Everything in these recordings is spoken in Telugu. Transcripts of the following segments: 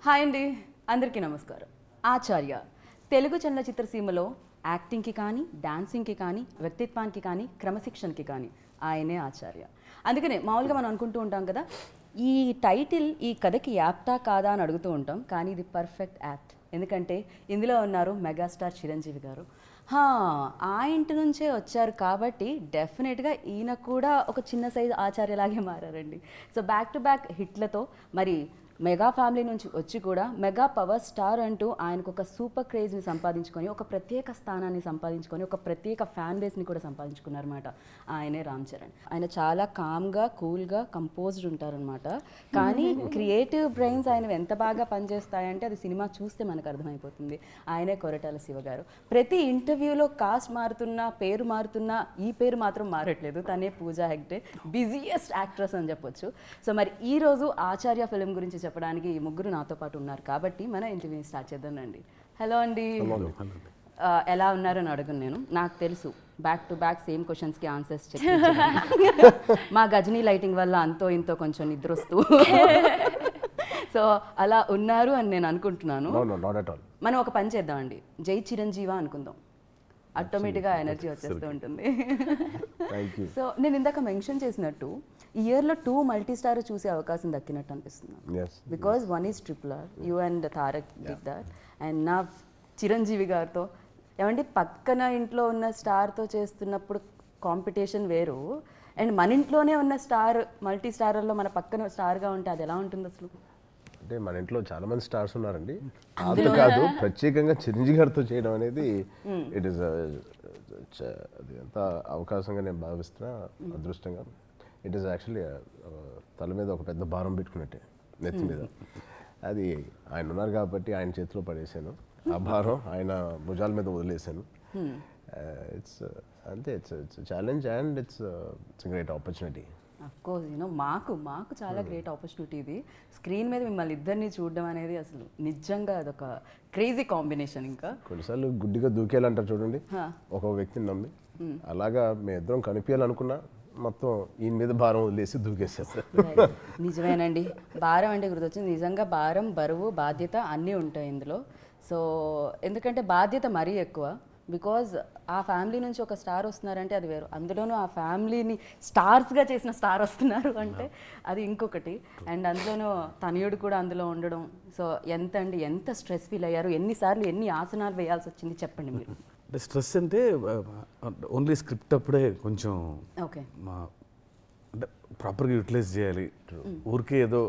హాయ్ అండి, అందరికీ నమస్కారం. ఆచార్య తెలుగు చలనచిత్ర సీమలో యాక్టింగ్కి కానీ, డాన్సింగ్కి కానీ, వ్యక్తిత్వానికి కానీ, క్రమశిక్షణకి కానీ ఆయనే ఆచార్య. అందుకనే మామూలుగా మనం అనుకుంటూ ఉంటాం కదా, ఈ టైటిల్ ఈ కథకి యాప్టా కాదా అని అడుగుతూ ఉంటాం. కానీ ఇది పర్ఫెక్ట్ యాప్ట్. ఎందుకంటే ఇందులో ఉన్నారు మెగాస్టార్ చిరంజీవి గారు. ఆ ఇంటి నుంచే వచ్చారు కాబట్టి డెఫినెట్గా ఈయన కూడా ఒక చిన్న సైజు ఆచార్యలాగే మారారండి. సో బ్యాక్ టు బ్యాక్ హిట్లతో మరి మెగా ఫ్యామిలీ నుంచి వచ్చి కూడా మెగా పవర్ స్టార్ అంటూ ఆయనకు ఒక సూపర్ క్రేజ్ని సంపాదించుకొని, ఒక ప్రత్యేక స్థానాన్ని సంపాదించుకొని, ఒక ప్రత్యేక ఫ్యాన్ బేస్ని కూడా సంపాదించుకున్నారన్నమాట. ఆయనే రామ్ చరణ్. ఆయన చాలా కామ్గా, కూల్గా, కంపోజ్డ్ ఉంటారనమాట. కానీ క్రియేటివ్ బ్రెయిన్స్ ఆయన ఎంత బాగా పనిచేస్తాయంటే అది సినిమా చూస్తే మనకు అర్థమైపోతుంది. ఆయనే కొరటాల శివ గారు. ప్రతి ఇంటర్వ్యూలో కాస్ట్ మారుతున్నా, పేరు మారుతున్నా, ఈ పేరు మాత్రం మారట్లేదు. తనే పూజా హెగ్డే, బిజియెస్ట్ యాక్ట్రెస్ అని చెప్పొచ్చు. సో మరి ఈరోజు ఆచార్య ఫిలిం గురించి చెప్పడానికి ఈ ముగ్గురు నాతో పాటు ఉన్నారు కాబట్టి మన ఇంటర్వ్యూని స్టార్ట్ చేద్దాం రండి. హలో అండి, ఎలా ఉన్నారని అడుగును నేను. నాకు తెలుసు బ్యాక్ టు బ్యాక్ సేమ్ క్వశ్చన్స్కి ఆన్సర్స్ మా గజనీ లైటింగ్ వల్ల అంతో ఇంతో కొంచెం నిద్ర వస్తూ సో అలా ఉన్నారు అని నేను అనుకుంటున్నాను. మనం ఒక పని చేద్దామండి, జై చిరంజీవా అనుకుందాం. ఆటోమేటిక్గా ఎనర్జీ వచ్చేస్తూ ఉంటుంది. సో నేను ఇందాక మెన్షన్ చేసినట్టు ఈ ఇయర్లో 2 మల్టీ స్టార్ చూసే అవకాశం దక్కినట్టు అనిపిస్తుంది. Because one is ట్రిపులర్, you and Tarak did that, and నా చిరంజీవి గారితో ఏమంటే పక్కన ఇంట్లో ఉన్న స్టార్తో చేస్తున్నప్పుడు కాంపిటీషన్ వేరు, అండ్ మన ఇంట్లోనే ఉన్న స్టార్ మల్టీ స్టార్లో మన పక్కన స్టార్గా ఉంటే అది ఎలా ఉంటుంది అసలు? అంటే మన ఇంట్లో చాలా మంది స్టార్స్ ఉన్నారండి, అది కాదు ప్రత్యేకంగా చిరంజీవి గారితో చేయడం అనేది ఇట్ ఈస్ అది ఎంత అవకాశంగా నేను భావిస్తున్నా, అదృష్టంగా. ఇట్ ఈస్ యాక్చువల్లీ తల మీద ఒక పెద్ద భారం పెట్టుకున్నట్టే, నెత్తి మీద. అది ఆయన ఉన్నారు కాబట్టి ఆయన చేతిలో పడేసాను, ఆ భారం ఆయన భుజాల మీద వదిలేసాను. ఇట్స్ అంతే, it's challenge and it's great opportunity. Of course మాకు చాలా గ్రేట్ ఆపర్చునిటీ ఇది. స్క్రీన్ మీద మిమ్మల్ని ఇద్దరిని చూడడం అనేది అసలు నిజంగా అదొక క్రేజీ కాంబినేషన్. ఇంకా కొన్నిసార్లు గుడ్డిగా దూకేయాలంటారు చూడండి, ఒక వ్యక్తిని నమ్మి, అలాగా మేము ఇద్దరం కనిపించాలనుకున్నా మొత్తం ఈయన మీద భారం వదిలేసి దూకేస్తారు. నిజమేనండి, భారం అంటే గుర్తొచ్చింది. నిజంగా భారం, బరువు, బాధ్యత అన్నీ ఉంటాయి ఇందులో. సో ఎందుకంటే బాధ్యత మరీ ఎక్కువ, బికాజ్ ఆ ఫ్యామిలీ నుంచి ఒక స్టార్ వస్తున్నారంటే అది వేరు, అందులోనూ ఆ ఫ్యామిలీని స్టార్స్గా చేసిన స్టార్ వస్తున్నారు అంటే అది ఇంకొకటి. అండ్ అందులోనూ తనయుడు కూడా అందులో ఉండడం. సో ఎంత స్ట్రెస్ ఫీల్ అయ్యారు, ఎన్నిసార్లు ఎన్ని ఆసనాలు వేయాల్సి వచ్చింది చెప్పండి మీరు. అంటే స్ట్రెస్ అంటే ఓన్లీ స్క్రిప్ట్ అప్పుడే కొంచెం ఓకే అంటే ప్రాపర్గా యూటిలైజ్ చేయాలి. ఊరికే ఏదో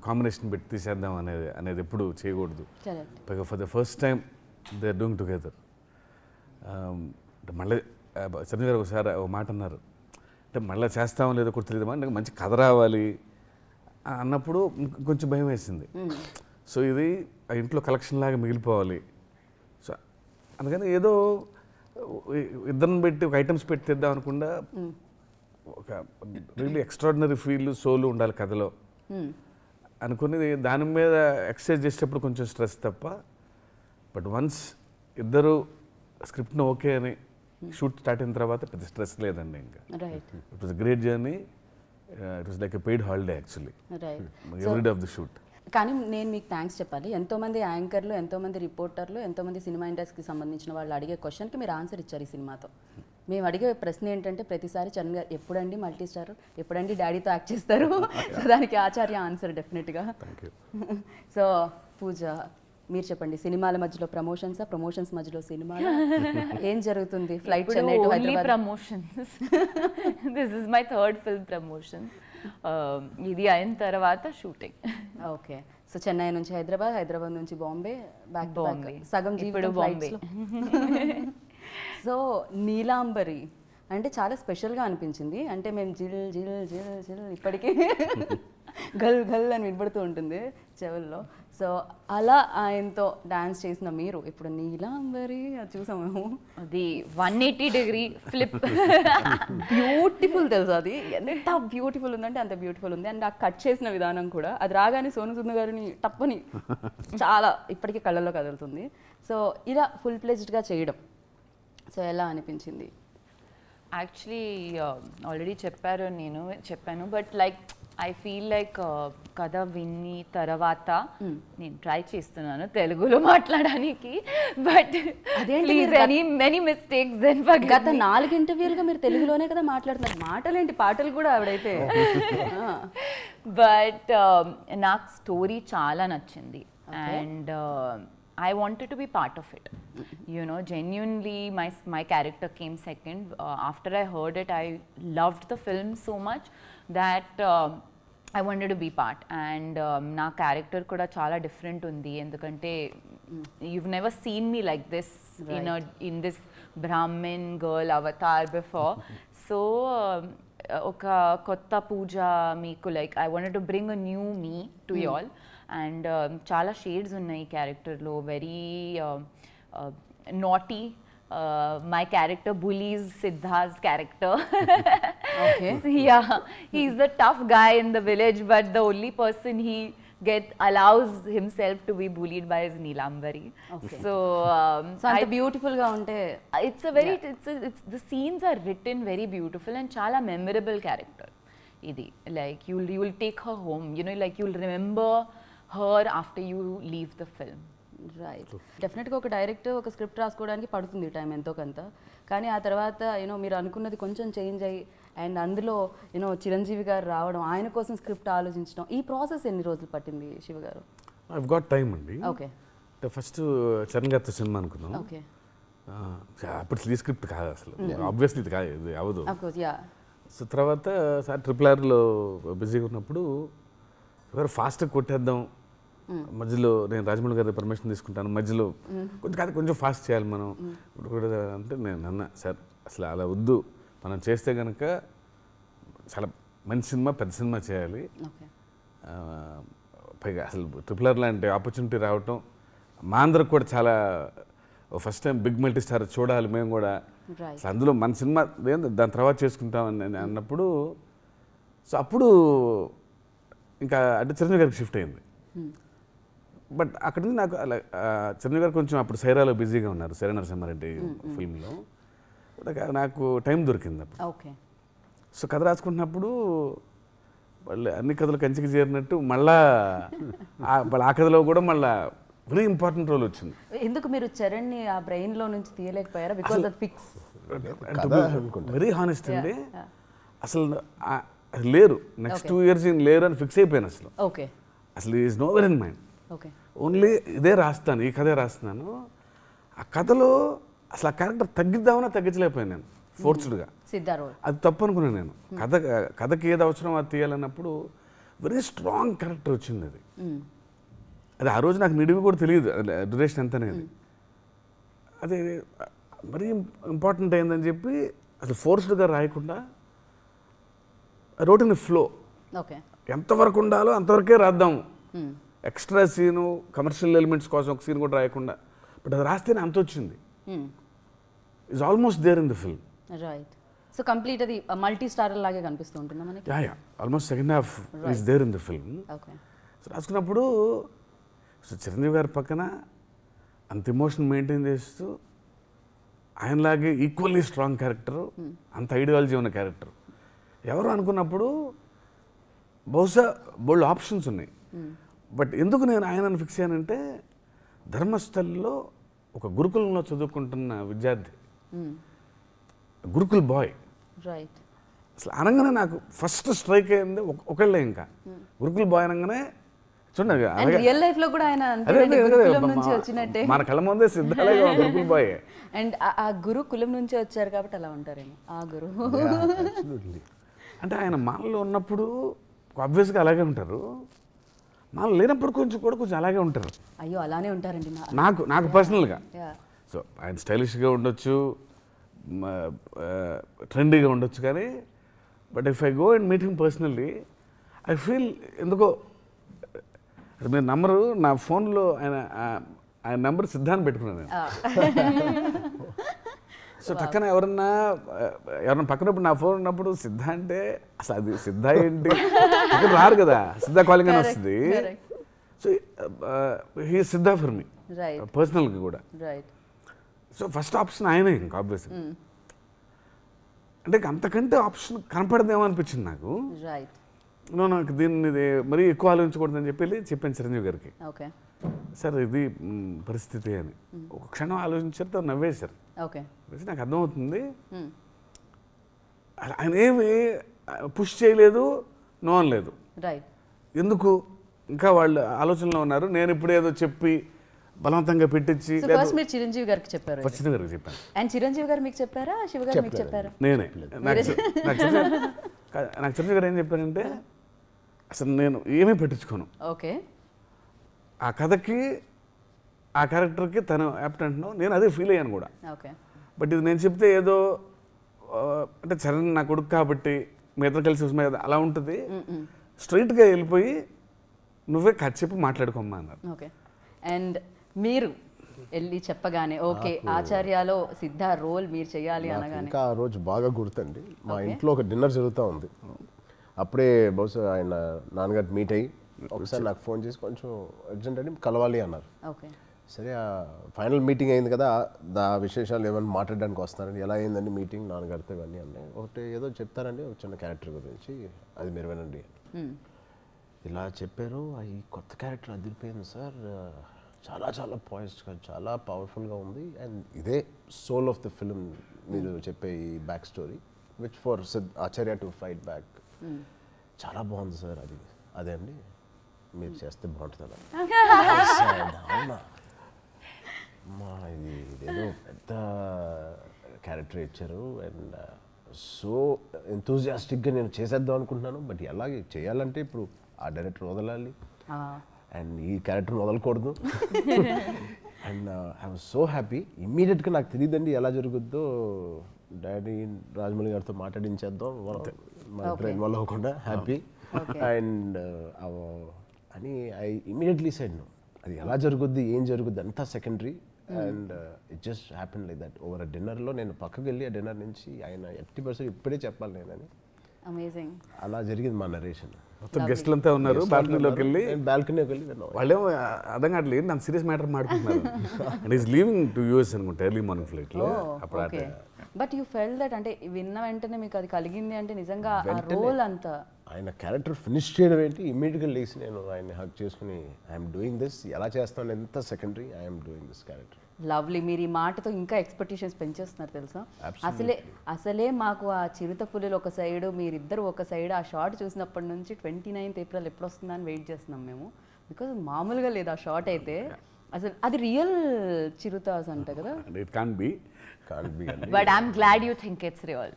కాంబినేషన్ పెట్టి తీసేద్దాం అనేది ఎప్పుడు చేయకూడదు. పైగా for the first time they are doing together. అంటే మళ్ళీ చిరంజీవి గారు ఒకసారి ఒక మాట అన్నారు, అంటే మళ్ళీ చేస్తామో లేదో కూడా తెలియదమ్మా, అంటే మంచి కథ రావాలి అన్నప్పుడు కొంచెం భయం వేసింది. సో ఇది ఆ ఇంట్లో కలెక్షన్ లాగా మిగిలిపోవాలి. సో అందుకని ఏదో ఇద్దరిని పెట్టి ఒక ఐటమ్స్ పెట్టి తెద్దాం అనుకుండా ఒక రియల్లీ ఎక్స్ట్రాడినరీ ఫీల్, సోలు ఉండాలి కథలో అనుకుని దాని మీద ఎక్సర్సైజ్ చేసేటప్పుడు కొంచెం స్ట్రెస్ తప్ప. బట్ వన్స్ ఇద్దరు స్క్రిప్ట్ను ఓకే అని షూట్ స్టార్ట్ అయిన తర్వాత పెద్ద స్ట్రెస్ లేదండి. ఇంకా it was great journey, it was like a paid holiday actually every day of the shoot. కానీ నేను మీకు థ్యాంక్స్ చెప్పాలి. ఎంతోమంది యాంకర్లు, ఎంతోమంది రిపోర్టర్లు, ఎంతోమంది సినిమా ఇండస్ట్రీకి సంబంధించిన వాళ్ళు అడిగే క్వశ్చన్కి మీరు ఆన్సర్ ఇచ్చారు ఈ సినిమాతో. మేము అడిగే ప్రశ్న ఏంటంటే ప్రతిసారి చరణ్ గారు ఎప్పుడండి మల్టీ స్టార్, ఎప్పుడండి డాడీతో యాక్ట్ చేస్తారు? సో దానికి ఆచార్య ఆన్సర్ డెఫినెట్గా. సో పూజ, మీరు చెప్పండి, సినిమాల మధ్యలో ప్రమోషన్స్ మధ్యలో సినిమాలు ఏం జరుగుతుంది? Flight Chennai to Hyderabad. Promotions, this is my third film promotion. ఇది అయిన తర్వాత షూటింగ్. ఓకే, సో చెన్నై నుంచి హైదరాబాద్, హైదరాబాద్ నుంచి బాంబే, బ్యాక్ టు బ్యాక్ సగం జీవితం బాంబే. సో నీలాంబరి అంటే చాలా స్పెషల్గా అనిపించింది. అంటే మేము జిల్ జిల్ జిల్ జిల్ ఇప్పటికీ గల్ గల్ అని వినపడుతూ ఉంటుంది చెవుల్లో. సో అలా ఆయనతో డాన్స్ చేసిన మీరు ఇప్పుడు నీలాంబరి అది చూసాము, అది 180 డిగ్రీ ఫ్లిప్. బ్యూటిఫుల్ తెలుసు, అది ఎంత బ్యూటిఫుల్ ఉందంటే అంత బ్యూటిఫుల్ ఉంది. అండ్ ఆ కట్ చేసిన విధానం కూడా, అది రాగానే సోను సుందర్ గారిని టప్పని చాలా ఇప్పటికీ కళ్ళల్లో కదులుతుంది. సో ఇలా ఫుల్ ప్లెజ్డ్గా చేయడం సో ఎలా అనిపించింది? యాక్చువల్లీ ఆల్రెడీ చెప్పాను, but like I feel like కథ విన్ని తర్వాత నేను ట్రై చేస్తున్నాను తెలుగులో మాట్లాడడానికి, but please many mistakes then గత 4 ఇంటర్వ్యూలుగా మీరు తెలుగులోనే కదా మాట్లాడుతున్నారు, మాటలేంటి పాటలు కూడా ఆవిడైతే. బట్ నాకు స్టోరీ చాలా నచ్చింది and I wanted to be part of it. You know, genuinely my character came second. After I heard it, I loved the film so much that I wanted to be part. And na character kuda chala different undi endukante you've never seen me like this in this Brahmin girl avatar before. So oka kotta pooja meeku like I wanted to bring a new me to y'all. And చాలా షేడ్స్ ఉన్నాయి క్యారెక్టర్లో, very naughty. My character bullies Siddha's character. Okay. Yeah, he's the tough guy in the village, but the only person he allows himself to be bullied by is Neelambari. Okay. So అంత బ్యూటిఫుల్ గా ఉంటే it's a very it's the scenes are written very beautiful and చాలా memorable character idi, like you'll take her home, you know, like you'll remember her after you leave the film. Right. డెఫినెట్గా ఒక డైరెక్టర్ ఒక స్క్రిప్ట్ రాసుకోవడానికి పడుతుంది టైం ఎంతో కొంత, కానీ ఆ తర్వాత యూనో మీరు అనుకున్నది కొంచెం చేంజ్ అయ్యి అండ్ అందులో యూనో చిరంజీవి గారు రావడం, ఆయన కోసం స్క్రిప్ట్ ఆలోచించడం, ఈ ప్రాసెస్ ఎన్ని రోజులు పట్టింది శివ గారు? ఐవ్ గాట్ టైం అండి. ఓకే. ఫస్ట్ చరణ్ గారితో సినిమా అనుకున్నాం. ఓకే. అప్పుడు స్క్రిప్ట్ కాదు అసలు, ఆబ్వియస్లీ ఇది కాదు, ఇది అవ్వదు. Of course yeah. సో తర్వాత సార్ RRRలో బిజీగా ఉన్నప్పుడు ఫాస్ట్గా కొట్టేద్దాం, మధ్యలో నేను రాజమౌళి గారి పర్మిషన్ తీసుకుంటాను, మధ్యలో కొంచెం ఫాస్ట్ చేయాలి మనం ఇప్పుడు కూడా అంటే నేను అన్నా సార్ అసలు అలా వద్దు, మనం చేస్తే కనుక చాలా మంచి సినిమా, పెద్ద సినిమా చేయాలి. పైగా అసలు RRR లాంటి ఆపర్చునిటీ రావటం మా అందరికి కూడా చాలా first time big multi star చూడాలి మేము కూడా, అసలు అందులో మన సినిమా దాని తర్వాత చేసుకుంటామని అన్నప్పుడు సో అప్పుడు ఇంకా అంటే చిరంజీవి గారికి షిఫ్ట్ అయింది. బట్ అక్కడ నుంచి నాకు అలా చిరంజీవి గారు కొంచెం అప్పుడు సైరాలో బిజీగా ఉన్నారు, సైరా నరసింహారెడ్డి ఫిల్మ్లో, నాకు టైం దొరికింది అప్పుడు. ఓకే. సో కథ రాసుకుంటున్నప్పుడు వాళ్ళు అన్ని కథలు కంచికి చేరినట్టు మళ్ళా ఆ కథలో కూడా మళ్ళా వెరీ ఇంపార్టెంట్ రోల్ వచ్చింది. ఎందుకు మీరు చరణ్ని ఆ బ్రెయిన్లో నుంచి తీయలేకపోయారా? బికాజ్ అది ఫిక్స్. వెరీ హానెస్ట్ అండి, అసలు లేరు, నెక్స్ట్ 2 years లేరు అని ఫిక్స్ అయిపోయాను అసలు. ఓకే. అసలు is knower in mind. Okay. Only ఇదే రాస్తాను, ఈ కథే రాస్తున్నాను. ఆ కథలో అసలు ఆ క్యారెక్టర్ తగ్గిద్దామన్నా తగ్గించలేకపోయాను నేను ఫోర్స్డ్గా. అది తప్పు అనుకున్నాను నేను. కథకి ఏది అవసరం అది తీయాలన్నప్పుడు వెరీ స్ట్రాంగ్ క్యారెక్టర్ వచ్చింది. అది ఆ రోజు నాకు నిడివి కూడా తెలియదు డ్యూరేషన్ ఎంత అనేది. అది మరీ ఇంపార్టెంట్ అయిందని చెప్పి అసలు ఫోర్స్డ్గా రాయకుండా రోడ్ ఇన్ ఫ్లో, ఎంతవరకు ఉండాలో అంతవరకే రాద్దాము. ఎక్స్ట్రా సీను కమర్షియల్ ఎలిమెంట్స్ కోసం ఒక సీన్ కూడా రాయకుండా, బట్ అది రాస్తేనే అంత వచ్చింది. Is almost there in the film. Right. So complete అది మల్టీ స్టారర్ లాగే కనిపిస్తూ ఉంటుంది మనకి. Yeah almost second half is there in the film. Okay. So రాసుకున్నప్పుడు సో చిరంజీవి గారి పక్కన అంత ఎమోషన్ మెయింటైన్ చేస్తూ ఆయనలాగే ఈక్వల్లీ స్ట్రాంగ్ క్యారెక్టర్, అంత ఐడియాలజీ ఉన్న క్యారెక్టర్ ఎవరు అనుకున్నప్పుడు బహుశా బోల్డ్ ఆప్షన్స్ ఉన్నాయి. బట్ ఎందుకు నేను ఆయనను ఫిక్స్ అయ్యానంటే ధర్మస్థల్లో ఒక గురుకులంలో చదువుకుంటున్న విద్యార్థి, గురుకుల్ బాయ్. రైట్. అసలు అనగానే నాకు ఫస్ట్ స్ట్రైక్ అయింది ఒకళ్ళే, ఇంకా గురుకుల్ బాయ్ అనగానే చూడండి రియల్ లైఫ్ లో కూడా ఆయన నుంచి వచ్చినట్టే మన కళ్ళ ముందే సిద్ధాలయ గురుకుల్ బాయ్. అండ్ ఆ గురు కులం నుంచి వచ్చారు కాబట్టి అలా ఉంటారేమో ఆ గురు. అంటే ఆయన మనలో ఉన్నప్పుడు ఆబ్వియస్గా అలాగే ఉంటారు, మనలో లేనప్పుడు కొంచెం అలాగే ఉంటారు. అయ్యో అలానే ఉంటారండి నాకు పర్సనల్గా. సో ఆయన స్టైలిష్గా ఉండొచ్చు, ట్రెండీగా ఉండొచ్చు, కానీ but if I go and meet him personally I feel ఎందుకో మీరు నంబరు నా ఫోన్లో ఆయన నెంబర్ సిద్ధాన్ని పెట్టుకున్నాను నేను. సో పక్కన ఎవరన్నా పక్కనప్పుడు నా ఫోన్ ఉన్నప్పుడు సిద్ధ అంటే అసలు అది సిద్ధ ఏంటి రారు కదా, సిద్ధ కాలింగ్ అని వస్తుంది. సో హీ సిద్ధ ఫర్ మీ పర్సనల్గా కూడా. సో ఫస్ట్ ఆప్షన్ ఆయనే ఇంకా ఆబ్వియస్గా. అంటే అంతకంటే ఆప్షన్ కనపడదేమో అనిపించింది నాకు. నాకు దీన్ని మరీ ఎక్కువ ఆలోచించకూడదని చెప్పి చెప్పాను చిరంజీవి గారికి. ఓకే సార్ ఇది పరిస్థితి అని. ఒక క్షణం ఆలోచించారు, తను నవ్వేశారు. ఓకే నాకు అర్థమవుతుంది ఆయన ఏమి పుష్ చేయలేదు, నో అనలేదు. రైట్. ఎందుకు ఇంకా వాళ్ళు ఆలోచనలో ఉన్నారు. నేను ఇప్పుడు ఏదో చెప్పి బలవంతంగా పెట్టించి ఫస్ట్ మీరు చిరంజీవి గారికి చెప్పారు, చిరంజీవి గారికి చెప్పాను. అండ్ చిరంజీవి గారు మీకు చెప్పారా, శివ గారు మీకు చెప్పారా? నేనే. నాకు చిరంజీవి గారు ఏం చెప్పారంటే అసలు నేను ఏమీ పెట్టించుకోను. ఓకే. ఆ కథకి ఆ క్యారెక్టర్కి తను యాప్ట్ అంటున్నావు, నేను అదే ఫీల్ అయ్యాను కూడా. ఓకే. బట్ ఇది నేను చెప్తే ఏదో అంటే చరణ్ నా కొడుకు కాబట్టి మీ ఇద్దరు కలిసి చూసిన అలా ఉంటుంది. స్ట్రైట్గా వెళ్ళిపోయి నువ్వే కథ చెప్పి మాట్లాడుకోమ్మా అన్నారు. ఓకే. అండ్ మీరు వెళ్ళి చెప్పగానే ఓకే ఆచార్యలో సిద్ధ రోల్ మీరు చేయాలి అనగానే ఇంకా ఆ రోజు బాగా గుర్తండి. మా ఇంట్లో ఒక డిన్నర్ జరుగుతూ ఉంది. అప్పుడే బహుశా ఆయన నాన్నగారు మీట్ అయ్యి ఒకసారి నాకు ఫోన్ చేసి కొంచెం అర్జెంట్ అని కలవాలి అన్నారు. ఓకే. సరే ఫైనల్ మీటింగ్ అయింది కదా, విశేషాలు ఏమైనా మాట్లాడడానికి వస్తారండి. ఎలా అయిందండి మీటింగ్, నాన్నగారితో ఇవన్నీ అన్నాయి. ఒకటి ఏదో చెప్తారండి ఒక చిన్న క్యారెక్టర్ గురించి, అది మీరు వినండి. ఇలా చెప్పారు. ఈ కొత్త క్యారెక్టర్ అదిరిపోయింది సార్, చాలా చాలా పాయిస్ట్గా చాలా పవర్ఫుల్గా ఉంది. అండ్ ఇదే సోల్ ఆఫ్ ద ఫిల్మ్ మీరు చెప్పే ఈ back story which for Acharya to fight back. చాలా బాగుంది సార్, అదే అండి మీరు చేస్తే బాగుంటుంది. అవునా అమ్మా, ఇదేదో పెద్ద క్యారెక్టర్ ఇచ్చారు అండ్ సో ఎంతూజియాస్టిక్గా నేను చేసేద్దాం అనుకుంటున్నాను. బట్ ఎలాగే చేయాలంటే ఇప్పుడు ఆ డైరెక్టర్ వదలాలి అండ్ ఈ క్యారెక్టర్ని వదలకూడదు. And I was so happy. ఇమ్మీడియట్గా నాకు తెలియదండి ఎలా జరుగుద్దో, డాడీ రాజమౌళి గారితో మాట్లాడించేద్దాం మా ఇద్దరు ఇన్వాల్వ్ అవ్వకుండా హ్యాపీ. అండ్ అని ఐ ఇమ్మీడియట్లీ సెడ్ నో. అది ఎలా జరుగుద్ది ఏం జరుగుద్ది అంతా secondary. And it just happen like that. Over డిన్నర్లో నేను పక్కకి వెళ్ళి ఆ డిన్నర్ నుంచి ఆయన 80% ఇప్పుడే చెప్పాలి నేనని. అమేజింగ్. అలా జరిగింది మా నరేషన్. మొత్తం గెస్ట్లంతా ఉన్నారు, బాల్కనీలోకి వెళ్ళి విన్నాం. వాళ్ళేమో అర్థం కావట్లేదు, నాకు సీరియస్ మ్యాటర్ మాట్లాడుతున్నారు. And is leaving to US అనుకుంటా ఎర్లీ మార్నింగ్ ఫ్లైట్లో. అప్పుడు బట్ యూ ఫెల్ దట్ అంటే విన్న వెంటనే మీకు అది కలిగింది అంటే నిజంగా ఆ రోల్ అంతా ఆయన క్యారెక్టర్ ఫినిష్ చేయడం ఏంటి, ఇమ్మీడియట్గా లేచి నేను ఆయన్ని హక్ చేసుకుని ఐఎమ్ డూయింగ్ దిస్, ఎలా చేస్తాను ఎంత secondary, I'm doing this character. Lovely. మీరు ఈ మాటతో ఇంకా ఎక్స్పెక్టేషన్స్ పెంచేస్తున్నారు తెలుసా. అసలే మాకు ఆ చిరుత పులులు ఒక సైడ్, మీరిద్దరు ఒక సైడ్, ఆ షార్ట్ చూసినప్పటి నుంచి 29th April ఎప్పుడు వస్తుందా అని వెయిట్ చేస్తున్నాం మేము. బికాజ్ మామూలుగా లేదు ఆ షార్ట్ అయితే. అసలు అది రియల్ చిరుతాస్ అంట కదా. It can't be. But I'm glad you think it's real.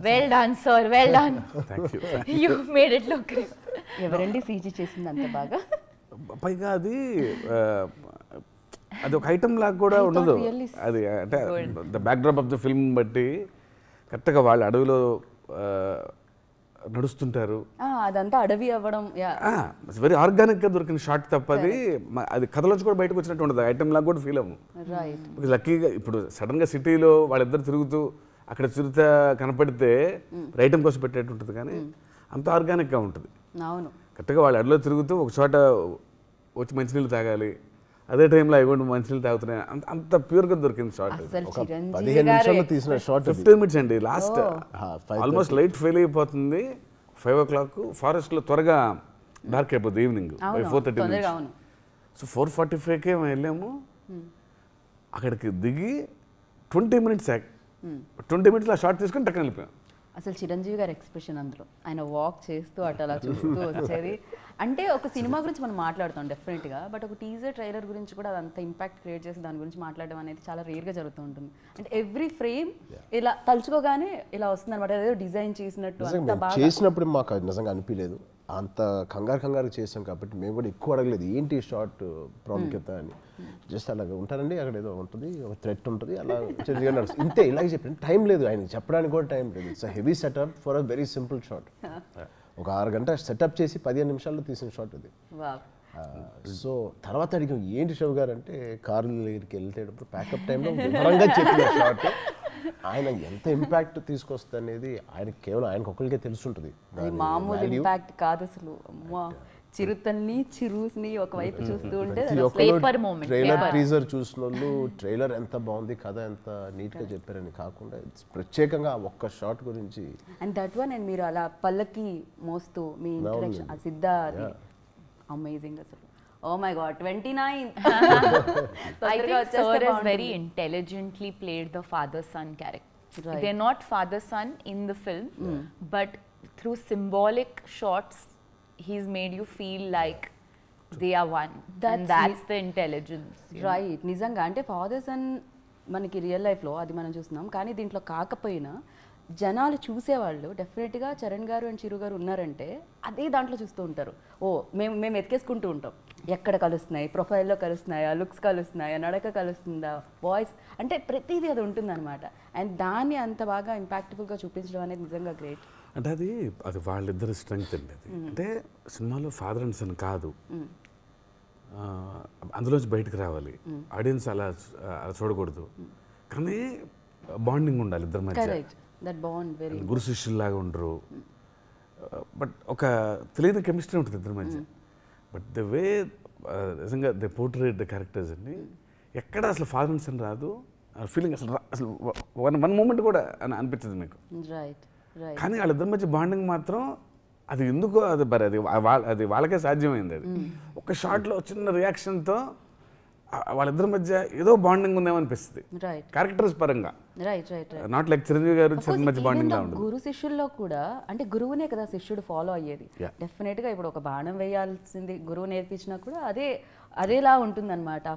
Well done, sir. Well done. Thank you. You made it look real. ఎవరండి సీజీ చేసింది అంత బాగా? పైగా అది ఒక ఐటమ్ లాగా కూడా ఉండదు. అది అంటే the backdrop of the film బట్టి కరెక్ట్గా వాళ్ళు అడవిలో నడుస్తుంటారు, అదంతా అడవి అవ్వడం వెరీ ఆర్గానిక్గా దొరికిన షార్ట్ తప్ప అది కథలోంచి కూడా బయటకు వచ్చినట్టు ఉండదు. ఐటమ్ లాగా కూడా ఫీల్ అవ్వము. లక్కీగా ఇప్పుడు సడన్గా సిటీలో వాళ్ళిద్దరు తిరుగుతూ అక్కడ చిరుత కనపడితే ఐటమ్ కోసం పెట్టేట్టు ఉంటుంది, కానీ అంత ఆర్గానిక్గా ఉంటుంది. అవును. కరెక్ట్గా వాళ్ళు అడవిలో తిరుగుతూ ఒక చోట వచ్చి మంచినీళ్ళు తాగాలి, అదే టైంలో అవి మంచినీళ్ళు తాగుతున్నాయి, అంత ప్యూర్గా దొరికింది షార్ట్. 15 నిమిషాల్లో తీసిన షార్ట్, 15 minutes అండి. లాస్ట్ ఆల్మోస్ట్ లైట్ ఫెయిల్ అయిపోతుంది, 5 o'clock. ఫారెస్ట్లో త్వరగా డార్క్ అయిపోతుంది ఈవినింగ్ 4:30. సో 4:45కే వెళ్ళాము. అక్కడికి దిగి 20 minutes 20 minutes షార్ట్ తీసుకొని టక్కన వెళ్ళిపోయాం. అసలు చిరంజీవి గారి ఎక్స్ప్రెషన్ అందులో, ఆయన వాక్ చేస్తూ అలా చూస్తూ వచ్చేది. అంటే ఒక సినిమా గురించి మనం మాట్లాడుతాం డెఫినెట్గా, బట్ ఒక టీజర్ ట్రైలర్ గురించి కూడా అదంతా ఇంపాక్ట్ క్రియేట్ చేసి దాని గురించి మాట్లాడడం అనేది చాలా రేర్గా జరుగుతూ ఉంటుంది. అంటే ఎవ్రీ ఫ్రేమ్ ఇలా తలుచుకోగానే ఇలా వస్తుంది అనమాట, ఏదో డిజైన్ చేసినట్టు. చేసినప్పుడు మాకు నిజంగా అనిపించలేదు, అంత కంగారు చేసాం కాబట్టి మేము కూడా ఎక్కువ అడగలేదు ఏంటి షార్ట్ ప్రాముఖ్యత అని. జస్ట్ అలాగే ఉంటారండి, అక్కడ ఏదో ఉంటుంది, ఒక థ్రెట్ ఉంటుంది, అలా ఇంతే ఇలాగే చెప్పండి. టైం లేదు ఆయన చెప్పడానికి కూడా టైం లేదు. It's heavy setup for a very simple short. ఒక 6 గంటల సెటప్ చేసి 15 నిమిషాల్లో తీసిన షార్ట్ అది. సో తర్వాత అడిగాం ఏంటి శివ గారు అంటే, కారు దగ్గరికి వెళ్తేటప్పుడు ప్యాకప్ టైంలో వివరంగా చెప్పిన షార్ట్ ఆయన ఎంత ఇంపాక్ట్ తీసుకొస్తుంది అనేది ఆయనకి కేవలం ఆయనకు ఒకరికే తెలుసుంటుంది. మామూలు ఇంపాక్ట్ కాదు అసలు. చిరుతల్ని చిరుస్ని ఒకవైపు చూస్తూ ఉంటే paper moment, trailer paper. Teaser చూసిన వాళ్ళు ట్రైలర్ ఎంత బాగుంది, కథ ఎంత నీట్గా చెప్పారని కాకుండా ప్రత్యేకంగా ఆ ఒక్క షాట్ గురించి అండ్ దట్ వన్ అండ్ మీరు అలా పల్లకి మోస్తూ మీ ఇంట్రడక్షన్ ఆ సిద్ధ అమేజింగ్ అసలు. Oh my God 29. I think Sir has very intelligently played the father-son character. Right. They're not father-son in the film, but through symbolic shots, he's made you feel like they are one. And that's the intelligence. Right, నిజంగా అంటే ఫాదర్ సన్ మనకి రియల్ లైఫ్లో అది మనం చూస్తున్నాం, కానీ దీంట్లో కాకపోయినా జనాలు చూసేవాళ్ళు డెఫినెట్గా చరణ్ గారు అండ్ చిరు గారు ఉన్నారంటే అదే దాంట్లో చూస్తూ ఉంటారు. ఓ మేము ఎతికేసుకుంటూ ఉంటాం, ఎక్కడ కలుస్తున్నాయి, ప్రొఫైల్లో కలుస్తున్నాయా, లుక్స్ కలుస్తున్నాయా, నడక కలుస్తుందా, వాయిస్, అంటే ప్రతిదీ అది ఉంటుందన్నమాట. అండ్ దాన్ని అంత బాగా ఇంపాక్ట్ఫుల్గా చూపించడం అనేది నిజంగా గ్రేట్. అంటే అది వాళ్ళిద్దరు స్ట్రెంగ్త్ అండి. అది అంటే సినిమాలో ఫాదర్ అండ్ సన్ కాదు, అందులోంచి బయటకు రావాలి, ఆడియన్స్ అలా చూడకూడదు, కానీ బాండింగ్ ఉండాలి ఇద్దరి మధ్య. కరెక్ట్, దట్ బాండ్ వెరీ గురు శిష్యుల్లాగా ఉండరు, బట్ ఒక తెలియని కెమిస్ట్రీ ఉంటుంది ఇద్దరి మధ్య. బట్ ద వే నిజంగా దే పోర్ట్రేట్ ద క్యారెక్టర్స్ అండి, ఎక్కడ అసలు ఫాదర్ అండ్ సన్ రాదు, ఆ ఫీలింగ్ అసలు వన్ మూమెంట్ కూడా అనిపించదు మీకు. Right right. కానీ వాళ్ళిద్దరి మధ్య బాండింగ్ మాత్రం అది ఎందుకో అది మరి అది వాళ్ళకే సాధ్యమైంది. అది ఒక షాట్లో చిన్న రియాక్షన్తో వాళ్ళిద్దరి మధ్య ఏదో బాండింగ్ ఉందేమో అనిపిస్తుంది రైట్ క్యారెక్టర్స్ పరంగా. Right right right. Not like Chiranjeevi గారు చిరంజీవి మధ్య బాండింగ్ లా ఉండదు. గురు శిష్యుల్లో కూడా అంటే గురువునే కదా శిష్యుడు ఫాలో అయ్యేది. డెఫినెట్ గా ఇప్పుడు ఒక బాణం వేయాల్సింది గురువు నేర్పించినా కూడా అదేలా ఉంటుందన్నమాట.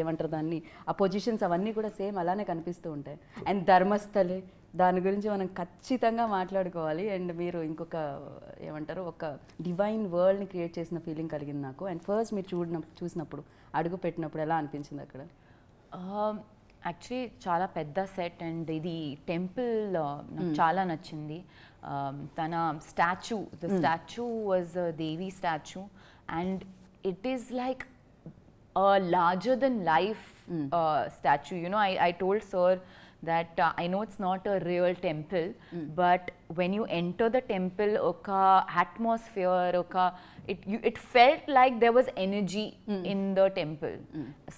ఏమంటారు దాన్ని, ఆ పొజిషన్స్ అవన్నీ కూడా సేమ్ అలానే కనిపిస్తూ ఉంటాయి. అండ్ ధర్మస్థలే దాని గురించి మనం ఖచ్చితంగా మాట్లాడుకోవాలి. అండ్ మీరు ఇంకొక ఏమంటారు, ఒక డివైన్ వరల్డ్ని క్రియేట్ చేసిన ఫీలింగ్ కలిగింది నాకు. అండ్ ఫస్ట్ మీరు చూసినప్పుడు అడుగు పెట్టినప్పుడు ఎలా అనిపించింది అక్కడ? యాక్చువల్లీ చాలా పెద్ద సెట్ అండ్ ఇది టెంపుల్ నాకు చాలా నచ్చింది. తన statue, the statue was Devi statue and it is like a larger than life statue. You know, I told Sir that I know it's not a real temple, but when you enter the temple, oka atmosphere, it felt like there was energy in the temple.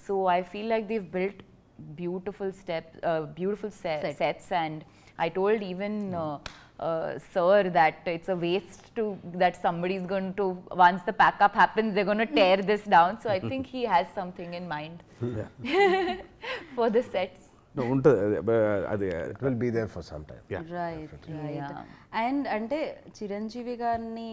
So I feel like they've built beautiful sets, and I told even Sir that it's a waste that somebody's going to, once the pack up happens, they're going to tear this down. So I think he has something in mind for the sets. ఉంటుంది అది it will be there for some time. Right right. And అంటే చిరంజీవి గారిని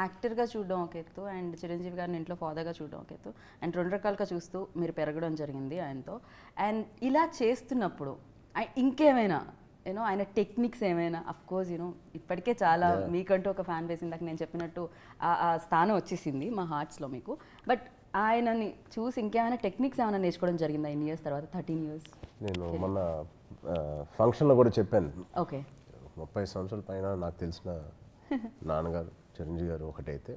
యాక్టర్గా చూడడం ఒక ఎత్తు, అండ్ చిరంజీవి గారిని ఇంట్లో ఫాదర్గా చూడడం ఒక ఎత్తు, అండ్ రెండు రకాలుగా చూస్తూ మీరు పెరగడం జరిగింది ఆయనతో. అండ్ ఇలా చేస్తున్నప్పుడు ఇంకేమైనా యూనో ఆయన టెక్నిక్స్ ఏమైనా, అఫ్ కోర్స్ యూనో ఇప్పటికే చాలా మీకంటూ ఒక ఫ్యాన్ బేస్, ఇందాక నేను చెప్పినట్టు ఆ స్థానం వచ్చేసింది మా హార్ట్స్లో మీకు. బట్ ఆయనని చూసి ఇంకేమైనా టెక్నిక్స్ ఏమైనా నేర్చుకోవడం జరిగిందా ఇన్ని ఇయర్స్ తర్వాత, 13 years? నేను మొన్న ఫంక్షన్లో కూడా చెప్పాను. ఓకే, 30 సంవత్సరాల పైన నాకు తెలిసిన నాన్నగారు చిరంజీవి గారు ఒకటైతే,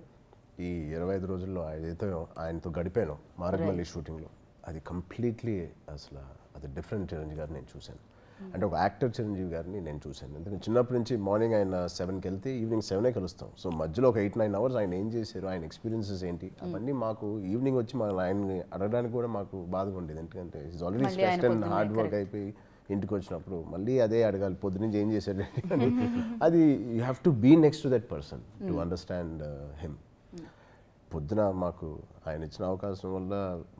ఈ 25 రోజుల్లో ఏదైతే ఆయనతో గడిపానో మారగమల్లి షూటింగ్లో, అది కంప్లీట్లీ అసలు అది డిఫరెంట్ చిరంజీవి గారిని నేను చూశాను. అంటే ఒక యాక్టర్ చిరంజీవి గారిని నేను చూశాను. ఎందుకంటే చిన్నప్పటి నుంచి మార్నింగ్ ఆయన 7కి వెళ్తే ఈవినింగ్ 7 కలుస్తాం. సో మధ్యలో ఒక 8-9 hours ఆయన ఏం చేశారు, ఆయన ఎక్స్పీరియన్సెస్ ఏంటి, అవన్నీ మాకు ఈవినింగ్ వచ్చి మనం ఆయన్ని అడగడానికి కూడా మాకు బాధగా ఉండేది. ఎందుకంటే is already stressed and hard work అయిపోయి ఇంటికి వచ్చినప్పుడు మళ్ళీ అదే అడగాలి, పొద్దునుంచి ఏం చేశాడు అని. అది you have to be next to that person to understand him. పొద్దున మాకు ఆయన ఇచ్చిన అవకాశం వల్ల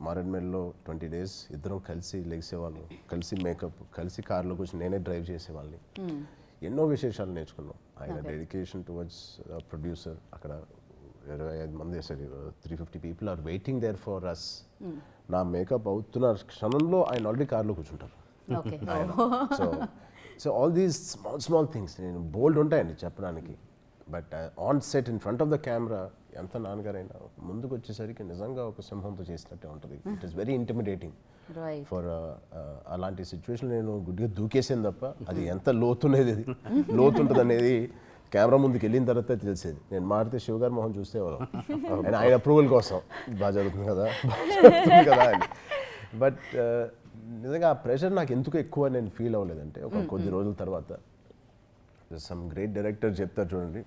మారేడుమెల్లో 20 days ఇద్దరం కలిసి లెగిసేవాళ్ళం, కలిసి మేకప్, కలిసి కార్లో కూర్చొని నేనే డ్రైవ్ చేసేవాళ్ళని. ఎన్నో విశేషాలు నేర్చుకున్నాం. ఆయన డెడికేషన్ టువర్డ్స్ ప్రొడ్యూసర్, అక్కడ 25 మంది, 350 people are waiting there for us. నా మేకప్ అవుతున్న క్షణంలో ఆయన ఆల్రెడీ కార్లో కూర్చుంటారు. So all these small things నేను బోల్డ్ ఉంటాయండి చెప్పడానికి. But on set in front of the camera ఎంత నాన్నగారైనా ముందుకు వచ్చేసరికి నిజంగా ఒక సింహంతో చేసినట్టే ఉంటుంది. It is very intimidating for అలాంటి సిచ్యువేషన్. నేను గుడ్డిగా దూకేసాను తప్ప అది ఎంత లోతుండేది, లోతుంటుంది అనేది కెమెరా ముందుకు వెళ్ళిన తర్వాత తెలిసేది. నేను మారితే శివ గారి మొహం చూస్తే ఆయన అప్రూవల్ కోసం బాగా జరుగుతుంది కదా అని. బట్ నిజంగా ఆ ప్రెషర్ నాకు ఎందుకు ఎక్కువ నేను ఫీల్ అవ్వలేదంటే, ఒక కొద్ది రోజుల తర్వాత సమ్ గ్రేట్ డైరెక్టర్ చెప్తారు చూడండి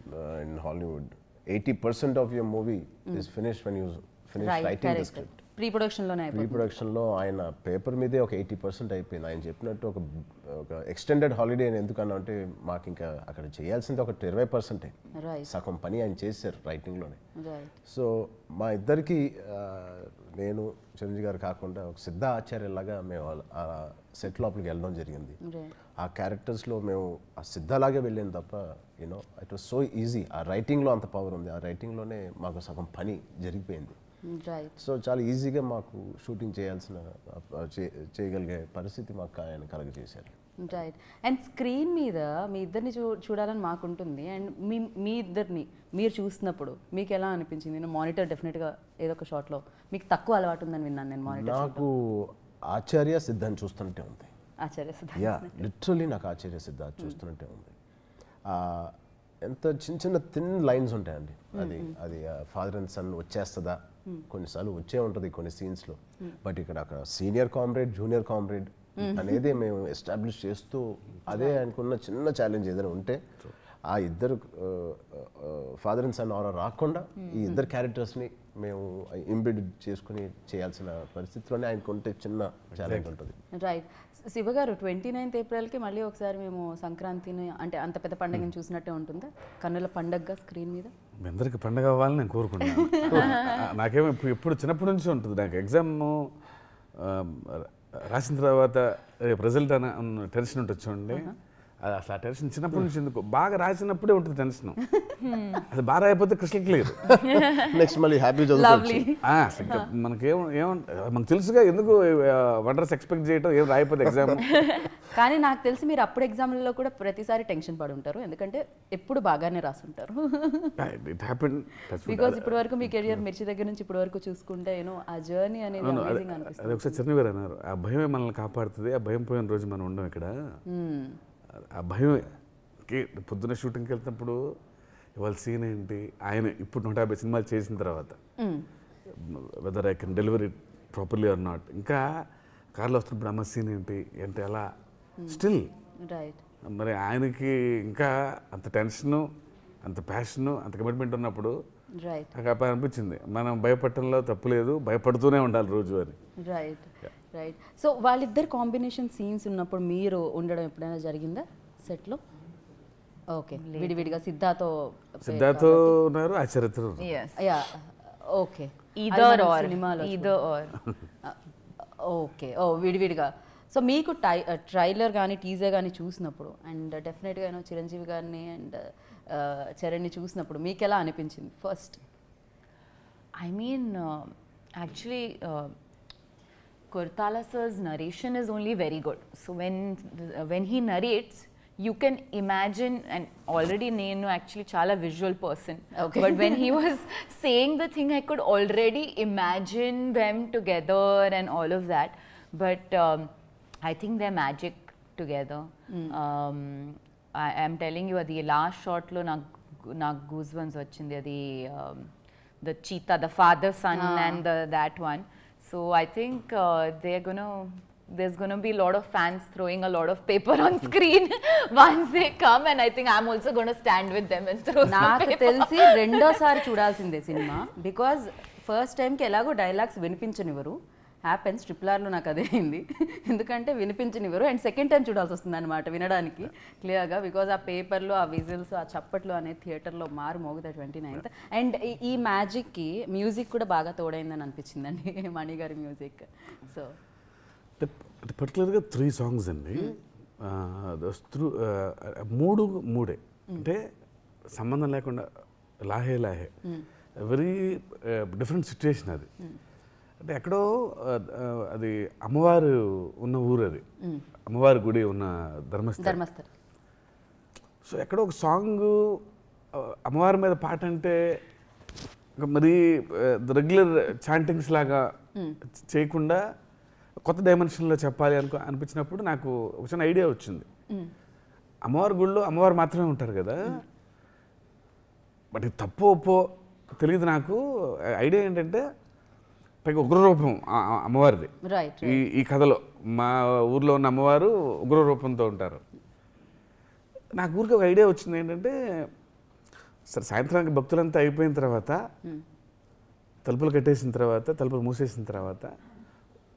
in Hollywood, 80% of your movie is finished when you finish writing the script. Pre ప్రొడక్షన్లోనే అయిపోయింది. ప్రీ ప్రొడక్షన్లో ఆయన పేపర్ మీదే ఒక 80% అయిపోయింది. ఆయన చెప్పినట్టు ఒక ఎక్స్టెండెడ్ హాలిడే అని ఎందుకన్నా అంటే మాకు ఇంకా అక్కడ చేయాల్సింది ఒక 20%. సగం పని ఆయన చేశారు రైటింగ్లోనే. సో మా ఇద్దరికి నేను చిరంజీవి గారు కాకుండా ఒక సిద్ధ ఆచార్యలాగా మేము ఆ సెట్ లోపలికి వెళ్ళడం జరిగింది. ఆ క్యారెక్టర్స్లో మేము ఆ సిద్ధలాగే వెళ్ళాను తప్ప you know it was so easy. ఆ రైటింగ్లో అంత పవర్ ఉంది. ఆ రైటింగ్లోనే మాకు సగం పని జరిగిపోయింది. సో చాలా ఈజీగా మాకు షూటింగ్ చేయగలిగే పరిస్థితి మాకు ఆయన కలగజేశారు. రైట్. అండ్ స్క్రీన్ మీద మీ ఇద్దరిని చూడాలని మాకుంటుంది. అండ్ మీ ఇద్దరిని మీరు చూసినప్పుడు మీకు ఎలా అనిపించింది? నేను మానిటర్ డెఫినెట్గా ఏదో ఒక షాట్లో మీకు తక్కువ అలవాటు ఉందని విన్నాను నేను. మానిటర్ నాకు ఆచార్య సిద్ధాన్ని చూస్తుంటే ఉంది. ఆచార్య సిద్ధ, లిటరలీ నాకు ఆచార్య సిద్ధ చూస్తుంటే ఉంది. ఎంత చిన్న చిన్న థిన్ లైన్స్ ఉంటాయండి. అది ఫాదర్ అండ్ సన్ వచ్చేస్తుందా, కొన్నిసార్లు వచ్చే ఉంటుంది కొన్ని సీన్స్లో. బట్ అక్కడ సీనియర్ కామ్రేడ్ జూనియర్ కామ్రేడ్ అనేది మేము ఎస్టాబ్లిష్ చేస్తూ అదే అనుకున్న చిన్న ఛాలెంజ్ ఏదైనా ఉంటే ఆ ఇద్దరు ఫాదర్ అండ్ సన్ ఆరా రాకుండా ఈ ఇద్దరు క్యారెక్టర్స్ని మేము ఇంబిడ్ చేసుకుని చేయాల్సిన పరిస్థితిలోనే ఆయనకు ఉంటే చిన్న ఛాలెంజ్ ఉంటుంది. రైట్. శివ గారు 29th ఏప్రిల్కి మళ్ళీ ఒకసారి మేము సంక్రాంతిని అంటే అంత పెద్ద పండుగని చూసినట్టే ఉంటుందా కన్నుల పండగగా స్క్రీన్ మీద? మీ అందరికి పండగ అవ్వాలని నేను కోరుకుంటున్నాను. నాకేమో ఎప్పుడు చిన్నప్పటి నుంచి ఉంటుంది. నాకు ఎగ్జామ్ రాసిన తర్వాత రిజల్ట్ అన్న టెన్షన్ ఉంటుంది చూడండి. అసలు ఆ టెన్షన్ చిన్నప్పటి నుంచి ఎందుకు బాగా రాసినప్పుడే ఉంటుంది టెన్షన్. అది బాగా అయిపోతే క్రిస్టల్ క్లియర్. నెక్స్ట్ మళ్ళీ హ్యాపీ మనకు తెలుసుగా ఎందుకు వండర్స్ ఎక్స్పెక్ట్ చేయటం ఏం రాయిపోతే ఎగ్జామ్. కానీ నాకు తెలిసి మీరు అప్పుడు ఎగ్జామ్లలో కూడా ప్రతిసారి టెన్షన్ పడి ఉంటారు, ఎందుకంటే ఎప్పుడు బాగానే రాసుంటారు. బికాజ్ ఇప్పటి వరకు మీ కెరియర్ మిర్చి దగ్గర నుంచి ఇప్పటి వరకు చూసుకుంటే ఆ జర్నీ అనేది అనిపిస్తుంది. అది ఒకసారి చిరంజీవి గారు అన్నారు, ఆ భయమే మనల్ని కాపాడుతుంది, ఆ భయం పోయిన రోజు మనం ఉండం ఇక్కడ. ఆ భయంకి పొద్దున్న షూటింగ్కి వెళ్తున్నప్పుడు ఇవాళ సీన్ ఏంటి, ఆయన ఇప్పుడు 150 సినిమాలు చేసిన తర్వాత weather I can delivery properly are not, ఇంకా కార్లో వస్తున్నప్పుడు అమ్మ సీన్ ఏంటి అంటే అలా స్టిల్ మరి ఆయనకి ఇంకా అంత టెన్షను, అంత ప్యాషను, అంత కమిట్మెంట్ ఉన్నప్పుడు నాకు అనిపించింది మనం భయపడటంలో తప్పు లేదు, భయపడుతూనే ఉండాలి రోజు అని. Right right. సో వాళ్ళిద్దరు కాంబినేషన్ సీన్స్ ఉన్నప్పుడు మీరు ఉండడం ఎప్పుడైనా జరిగిందా సెట్లో? ఓకే, విడివిడిగా సిద్ధాతో ఉన్నారు, ఆచార్యతో. ఓకే, ఓకే, ఓ విడివిడిగా. సో మీకు ట్రైలర్ కానీ టీజర్ కానీ చూసినప్పుడు అండ్ డెఫినెట్గా చిరంజీవి గారిని అండ్ చరణ్ని చూసినప్పుడు మీకు ఎలా అనిపించింది first? I mean, actually, Kortala sir's narration is only very good. So when he narrates, you can imagine, and already Nenu actually chala visual person. Okay. But when he was saying the thing, I could already imagine them together and all of that. But I think they're magic together. I am telling you, the last shot lo నాకు goosebumps వచ్చింది. అది the cheetah, the father son and that one. So I think there's gonna be a lot of fans throwing a lot of paper on screen once they come, and I think I'm also gonna stand with them and throw some paper. నాకు తెలిసి రెండోసారి చూడాల్సిందే సినిమా, బికాజ్ ఫస్ట్ టైంకి ఎలాగో డైలాగ్స్ వినిపించనివ్వరు. హ్యాపెన్స్ ట్రిపుల్-ఆర్లో నాకు అదే అయింది, ఎందుకంటే వినిపించనివ్వరు. అండ్ సెకండ్ టైం చూడాల్సి వస్తుంది అనమాట వినడానికి క్లియర్గా, బికాజ్ ఆ పేపర్లో ఆ విజిల్స్ ఆ చప్పట్లు అనేది థియేటర్లో మోగుతాయి 29th. అండ్ ఈ మ్యాజిక్కి మ్యూజిక్ కూడా బాగా తోడైందని అనిపించిందండి, మణి గారి మ్యూజిక్. సో పర్టికులర్గా 3 songs అండి, మూడే అంటే సంబంధం లేకుండా లాహే లాహే వెరీ డిఫరెంట్ సిచ్యుయేషన్. అది అంటే ఎక్కడో అది అమ్మవారు ఉన్న ఊరు, అది అమ్మవారి గుడి ఉన్న ధర్మస్థలం. సో ఎక్కడో ఒక సాంగ్ అమ్మవారి మీద పాట అంటే మరీ రెగ్యులర్ చాంటింగ్స్ లాగా చేయకుండా కొత్త డైమెన్షన్లో చెప్పాలి అనిపించినప్పుడు నాకు ఒక చిన్న ఐడియా వచ్చింది. అమ్మవారి గుడిలో అమ్మవారు మాత్రమే ఉంటారు కదా, బట్ ఇది తప్పో ఒప్పో తెలియదు నాకు. ఐడియా ఏంటంటే పైగా ఉగ్రరూపం అమ్మవారిది ఈ కథలో. మా ఊర్లో ఉన్న అమ్మవారు ఉగ్రరూపంతో ఉంటారు. నాకు ఊరికి ఒక ఐడియా వచ్చింది ఏంటంటే సరే సాయంత్రానికి భక్తులంతా అయిపోయిన తర్వాత తలుపులు కట్టేసిన తర్వాత తలుపులు మూసేసిన తర్వాత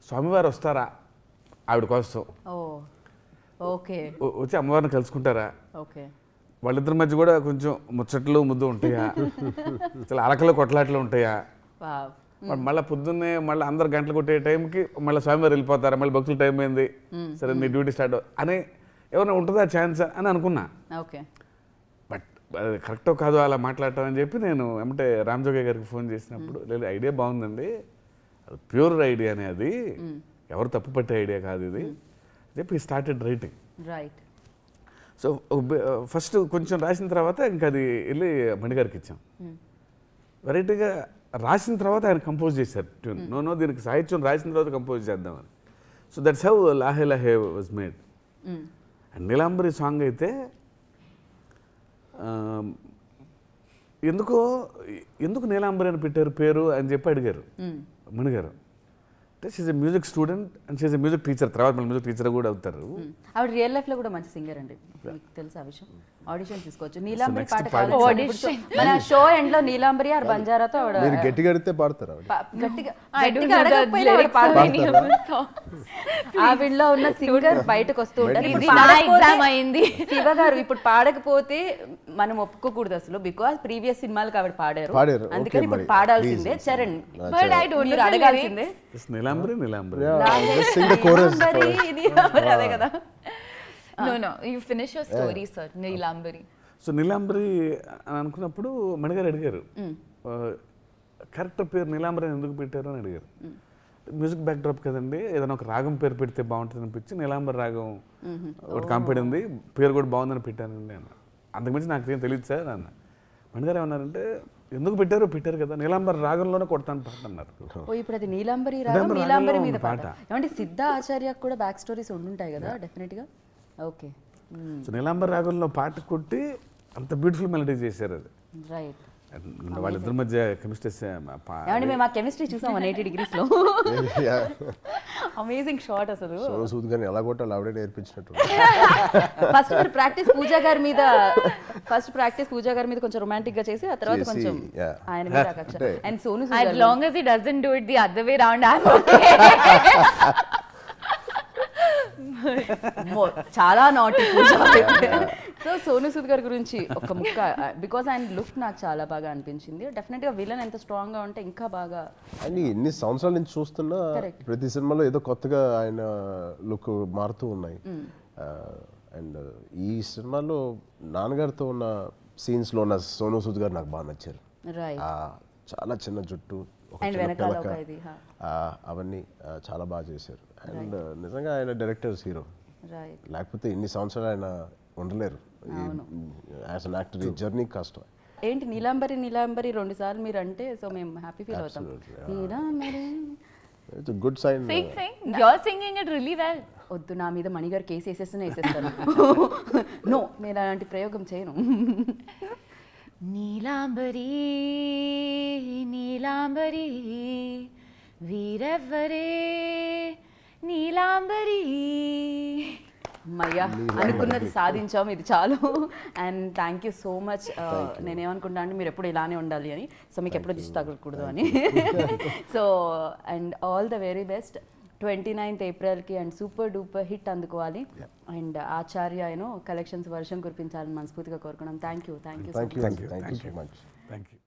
స్వామివారు వస్తారా ఆవిడ కోసం ఓ ఓకే వచ్చి అమ్మవారిని కలుసుకుంటారా, ఓకే. వాళ్ళిద్దరి మధ్య కూడా కొంచెం ముచ్చట్లు ముద్దు ఉంటాయా, చాలా అలకలు కొట్లాట్లు ఉంటాయా, వావ్. మళ్ళీ పొద్దున్నే మళ్ళీ అందరు గంటలు కొట్టే టైంకి మళ్ళీ స్వామివారు వెళ్ళిపోతారా, మళ్ళీ భక్తుల టైం అయింది సరే నీ డ్యూటీ స్టార్ట్ అని ఏమైనా ఉంటుందా ఛాన్స్ అని అనుకున్నా. ఓకే. బట్ అది కరెక్టో కాదో అలా మాట్లాడటం అని చెప్పి నేను ఏమంటే రామజోగయ్య గారికి ఫోన్ చేసినప్పుడు లేదు ఐడియా బాగుందండి, అది ప్యూర్ ఐడియానే, అది ఎవరు తప్పు పట్టే ఐడియా కాదు ఇది చెప్పి started writing. Right. So first కొంచెం రాసిన తర్వాత ఇంకా అది వెళ్ళి మణిగారికి ఇచ్చాం. వెరైటీగా రాసిన తర్వాత ఆయన కంపోజ్ చేశారు ట్యూన్. నో దీనికి సాహిత్యం రాసిన తర్వాత కంపోజ్ చేద్దామని. So that's how Lahe Lahe was made. And Neelambari song అయితే ఎందుకు నీలాంబరి అని పెట్టారు పేరు అని చెప్పి అడిగారు మణిగారు. అంటే she's a music student and she's a music teacher, తర్వాత మళ్ళీ మ్యూజిక్ టీచర్ కూడా అవుతారు. ఆవిడ రియల్ లైఫ్ లో కూడా మంచి సింగర్ అండి, మీకు తెలుసా ఆ విషయం? ఆడిషన్ తీసుకోవచ్చు. నీలాంబరి next పాట పాట. కావాలి. మన షో ఎండ్ లో నీలాంబరి ఆర్ బంజారాతో ఆవిడ మీరు గట్టిగా అడిగితే పాడతారు ఆవిడ. గట్టిగా I don't గట్టిగా know the అడగకపోయినా ఆవిడ lyrics of పాడతారు. any of the songs. ఆవిడలో ఉన్న సింగర్ బయటకు వస్తూ ఉంటారు. ఇది ఇప్పుడు నా పాడకపోతే- exam అయింది. శివ గారు ఇప్పుడు పాడకపోతే మనం ఒప్పుకోకూడదు అసలు, బికాస్ ప్రీవియస్ సినిమాలకు ఆవిడ పాడారు, పాడారు. అందుకని Okay, ఇప్పుడు మరి. పాడాల్సిందే. Please. Charan But I don't మీరు know the అడగాల్సిందే. Just Neelambari Neelambari. Just sing the chorus. Neelambari, అదే కదా. No, you finish your story, sir. Neelambari. So Neelambari అని అనుకున్నప్పుడు మణిగారు అడిగారు క్యారెక్టర్ పేరు నీలాంబరి అని ఎందుకు పెట్టారు అని అడిగారు. మ్యూజిక్ బ్యాక్ డ్రాప్ కదండి, ఏదైనా ఒక రాగం పేరు పెడితే బాగుంటుంది అనిపించి నీలాంబరి రాగం ఒకటి కంపెనీ ఉంది, పేరు కూడా బాగుందని పెట్టానండి అన్న. అంతకుమించి నాకు ఏం తెలియదు సార్ అన్న. మణిగారు ఏమన్నారంటే ఎందుకు పెట్టారు కదా, నీలాంబరి రాగంలోనే కొడతాను పాట అన్నారు. ఓ ఇప్పుడు అది నీలాంబరి రాగం, నీలాంబరి నీలాంబరి రాగంలో మీద ఉన్న పాట. పాట. ఏమంటే సిద్ధ ఆచార్యకు కూడా బ్యాక్ స్టోరీస్ ఉండుంటాయి కదా డెఫినెట్ గా. ఓకే. సో నీలాంబరి రాగంలో పాట కొట్టి అంత బ్యూటిఫుల్ మెలడీ చేశారు అది. రైట్. వాళ్ళిద్దరి మధ్య కెమిస్ట్రీ ఏమంటే మేము ఆ కెమిస్ట్రీ చూసాం 180 degrees లో. అమేజింగ్ షాట్ అసలు. సోను సూద్ గారిని ఎలా కొట్టాలి ఆవిడే నేర్పించినట్టు. ఫస్ట్ ప్రాక్టీస్ పూజా గారి మీద కొంచెం రొమాంటిక్ గా చేసి ఆ తర్వాత చేసి, కొంచెం yeah. ఆయన మీద ఆకర్షణ. అండ్ సోను సూద్ As గారు long as he doesn't do it the other way around, I'm okay. చాలా నాటి పూజ. సో సోను సూద్ గారి గురించి ఒక ముక్క, బికాస్ ఆయన లుక్ నాకు చాలా బాగా అనిపించింది. డెఫినెట్ గా విలన్ ఎంత స్ట్రాంగ్ గా ఉంటే ఇంకా బాగా. అని ఎన్ని సంవత్సరాల నుంచి చూస్తున్నా Correct. ప్రతి సినిమాలో ఏదో కొత్తగా ఆయన లుక్ మారుతూ ఉన్నాయి. అండ్ ఈ సినిమాలో నాన్నగారితో ఉన్న సీన్స్లో ఉన్న సోను సూద్ గారు నాకు బాగా నచ్చారు. రైట్. చాలా చిన్న జుట్టు, ఒక అండ్ చిన్న వెనకాల పిలక, ఒక ఇది. అవన్నీ చాలా బాగా చేశారు. అండ్ నిజంగా ఆయన డైరెక్టర్స్ హీరో, రైట్. లేకపోతే ఇన్ని సంవత్సరాలు ఆయన ఉండలేరు. యాజ్ అన్ యాక్టర్ ఈ జర్నీ కష్టం. ఏంటి నీలాంబరి 2 సార్లు మీరు అంటే, సో మేము హ్యాపీ ఫీల్ అవుతాం. Neelambari it's good sign. Sing. You're singing it really well. వద్దు, నా మీద మణిగారు కేసు వేసేస్తాను. నో, నేను అలాంటి ప్రయోగం చేయను. నీలాంబరి నీలాంబరి వీరెవ్వరే నీలాంబరి. అమ్మయ్యా, అనుకున్నది సాధించాం, ఇది చాలు. And thank you so much. నేనేమనుకుంటా అంటే మీరు ఎప్పుడు ఇలానే ఉండాలి అని, సో మీకు ఎప్పుడు దిష్టి తగలకూడదు అని. So and all the very best. 29th ఏప్రిల్కి అండ్ సూపర్ డూపర్ హిట్ అందుకోవాలి. అండ్ ఆచార్య కలెక్షన్స్ వర్షం కురిపించాలని మనస్ఫూర్తిగా కోరుకున్నాం. Thank you so much. Thank you so much. Thank you.